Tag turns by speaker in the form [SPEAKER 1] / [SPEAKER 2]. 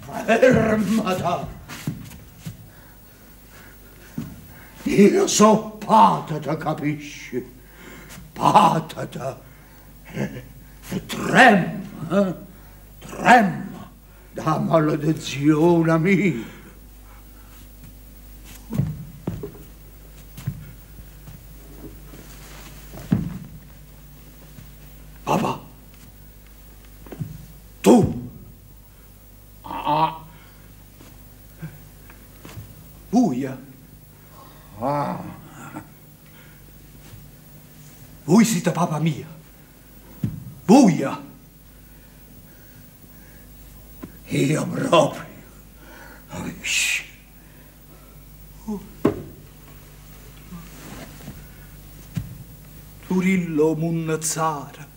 [SPEAKER 1] Fermata! Io so patata, capisci? Patata. E trema, trema da maledizione mia. Papà, tu. Ah. Buia. Ah. Voi siete papà mia. Buia. Io proprio. Turillo Munnazzara.